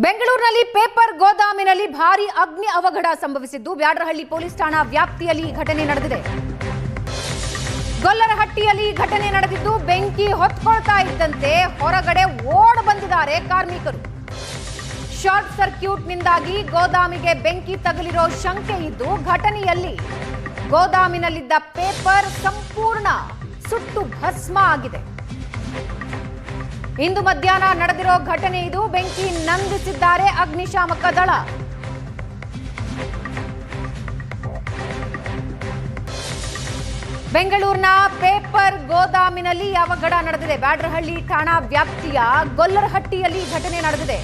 ಬೆಂಗಳೂರಿನಲ್ಲಿ ಪೇಪರ್ ಗೋದಾಮಿನಲ್ಲಿ ಭಾರೀ ಅಗ್ನಿ ಅವಘಡ ಸಂಭವಿಸಿದ್ದು ಬ್ಯಾಡರಹಳ್ಳಿ ಪೊಲೀಸ್ ಠಾಣಾ ವ್ಯಾಪ್ತಿಯಲ್ಲಿ ಘಟನೆ ನಡೆದಿದೆ. ಗೊಲ್ಲರಹಟ್ಟಿಯಲ್ಲಿ ಘಟನೆ ನಡೆದಿದ್ದು ಬೆಂಕಿ ಹೊತ್ಕೊಳ್ತಾ ಇದ್ದಂತೆ ಹೊರಗಡೆ ಓಡ್ ಬಂದಿದ್ದಾರೆ ಕಾರ್ಮಿಕರು. ಶಾರ್ಟ್ ಸರ್ಕ್ಯೂಟ್ನಿಂದಾಗಿ ಗೋದಾಮಿಗೆ ಬೆಂಕಿ ತಗುಲಿರೋ ಶಂಕೆ ಇದ್ದು ಘಟನೆಯಲ್ಲಿ ಗೋದಾಮಿನಲ್ಲಿದ್ದ ಪೇಪರ್ ಸಂಪೂರ್ಣ ಸುಟ್ಟು ಭಸ್ಮ ಆಗಿದೆ. ಇಂದು ಮಧ್ಯಾಹ್ನ ನಡೆದಿರೋ ಘಟನೆ ಇದು. ಬೆಂಕಿ ನಂದಿಸಿದ್ದಾರೆ ಅಗ್ನಿಶಾಮಕ ದಳ. ಬೆಂಗಳೂರಿನ ಪೇಪರ್ ಗೋದಾಮಿನಲ್ಲಿ ಅವಘಡ ನಡೆದಿದೆ. ಬ್ಯಾಡರಹಳ್ಳಿ ಠಾಣಾ ವ್ಯಾಪ್ತಿಯ ಗೊಲ್ಲರಹಟ್ಟಿಯಲ್ಲಿ ಘಟನೆ ನಡೆದಿದೆ.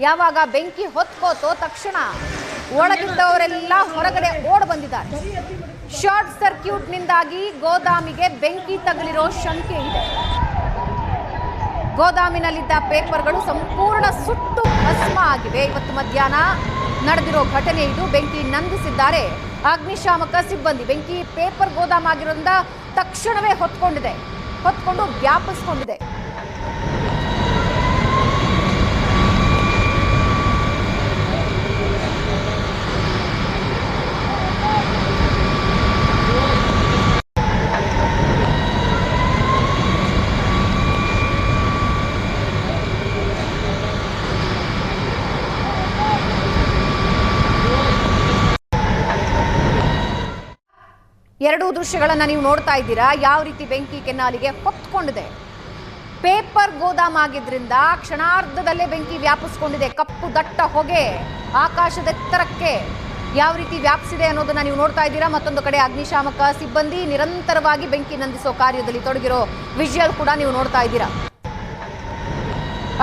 ಯಾವಾಗ ಬೆಂಕಿ ಹೊತ್ಕೋತೋ ತಕ್ಷಣ ಒಳಗಿದ್ದವರೆಲ್ಲ ಹೊರಗಡೆ ಓಡ್ ಬಂದಿದ್ದಾರೆ. ಶಾರ್ಟ್ ಸರ್ಕ್ಯೂಟ್ನಿಂದಾಗಿ ಗೋದಾಮಿಗೆ ಬೆಂಕಿ ತಗುಲಿರೋ ಶಂಕೆ ಇದೆ. ಗೋದಾಮಿನಲ್ಲಿದ್ದ ಪೇಪರ್ಗಳು ಸಂಪೂರ್ಣ ಸುಟ್ಟು ಭಸ್ಮ ಆಗಿವೆ. ಇವತ್ತು ಮಧ್ಯಾಹ್ನ ನಡೆದಿರೋ ಘಟನೆ ಇದು. ಬೆಂಕಿ ನಂದಿಸಿದ್ದಾರೆ ಅಗ್ನಿಶಾಮಕ ಸಿಬ್ಬಂದಿ. ಬೆಂಕಿ ಪೇಪರ್ ಗೋದಾಮ್ ಆಗಿರೋದ್ರಿಂದ ತಕ್ಷಣವೇ ಹೊತ್ಕೊಂಡು ವ್ಯಾಪಿಸ್ಕೊಂಡಿದೆ. ಎರಡೂ ದೃಶ್ಯಗಳನ್ನು ನೀವು ನೋಡ್ತಾ ಇದ್ದೀರಾ. ಯಾವ ರೀತಿ ಬೆಂಕಿ ಕೆನ್ನಾಲಿಗೆ ಹೊತ್ಕೊಂಡಿದೆ. ಪೇಪರ್ ಗೋದಾಮ್ ಆಗಿದ್ರಿಂದ ಕ್ಷಣಾರ್ಧದಲ್ಲೇ ಬೆಂಕಿ ವ್ಯಾಪಿಸ್ಕೊಂಡಿದೆ. ಕಪ್ಪು ದಟ್ಟ ಹೊಗೆ ಆಕಾಶದೆತ್ತರಕ್ಕೆ ಯಾವ ರೀತಿ ವ್ಯಾಪಿಸಿದೆ ಅನ್ನೋದನ್ನ ನೀವು ನೋಡ್ತಾ ಇದ್ದೀರಾ. ಮತ್ತೊಂದು ಕಡೆ ಅಗ್ನಿಶಾಮಕ ಸಿಬ್ಬಂದಿ ನಿರಂತರವಾಗಿ ಬೆಂಕಿ ನಂದಿಸೋ ಕಾರ್ಯದಲ್ಲಿ ತೊಡಗಿರೋ ವಿಜುವಲ್ ಕೂಡ ನೀವು ನೋಡ್ತಾ ಇದ್ದೀರಾ.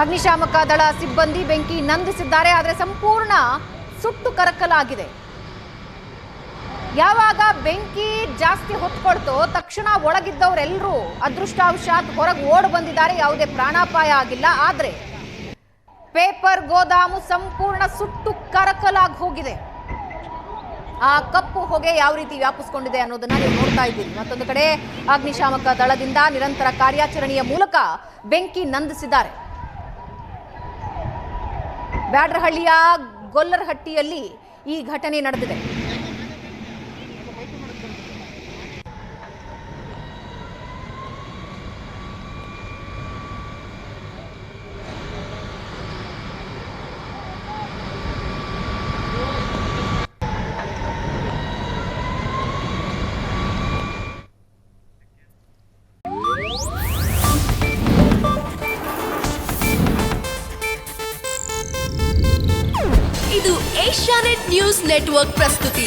ಅಗ್ನಿಶಾಮಕ ದಳ ಸಿಬ್ಬಂದಿ ಬೆಂಕಿ ನಂದಿಸಿದ್ದಾರೆ, ಆದರೆ ಸಂಪೂರ್ಣ ಸುಟ್ಟು ಕರಕಲಾಗಿದೆ. ಯಾವಾಗ ಬೆಂಕಿ ಜಾಸ್ತಿ ಹೊತ್ಕೊಳ್ತೋ ತಕ್ಷಣ ಒಳಗಿದ್ದವರೆಲ್ಲರೂ ಅದೃಷ್ಟವಶಾತ್ ಹೊರಗೆ ಓಡ್ ಬಂದಿದ್ದಾರೆ. ಯಾವುದೇ ಪ್ರಾಣಾಪಾಯ ಆಗಿಲ್ಲ. ಆದ್ರೆ ಪೇಪರ್ ಗೋದಾಮು ಸಂಪೂರ್ಣ ಸುಟ್ಟು ಕರಕಲಾಗಿ ಹೋಗಿದೆ. ಆ ಕಪ್ಪು ಹೊಗೆ ಯಾವ ರೀತಿ ವ್ಯಾಪಿಸ್ಕೊಂಡಿದೆ ಅನ್ನೋದನ್ನ ನೀವು ನೋಡ್ತಾ ಇದ್ದೀರಿ. ಮತ್ತೊಂದು ಕಡೆ ಅಗ್ನಿಶಾಮಕ ದಳದಿಂದ ನಿರಂತರ ಕಾರ್ಯಾಚರಣೆಯ ಮೂಲಕ ಬೆಂಕಿ ನಂದಿಸಿದ್ದಾರೆ. ಬ್ಯಾಡರಹಳ್ಳಿಯ ಗೊಲ್ಲರಹಟ್ಟಿಯಲ್ಲಿ ಈ ಘಟನೆ ನಡೆದಿದೆ. ಇದು ಏಷ್ಯಾನೆಟ್ ನ್ಯೂಸ್ ನೆಟ್ವರ್ಕ್ ಪ್ರಸ್ತುತಿ.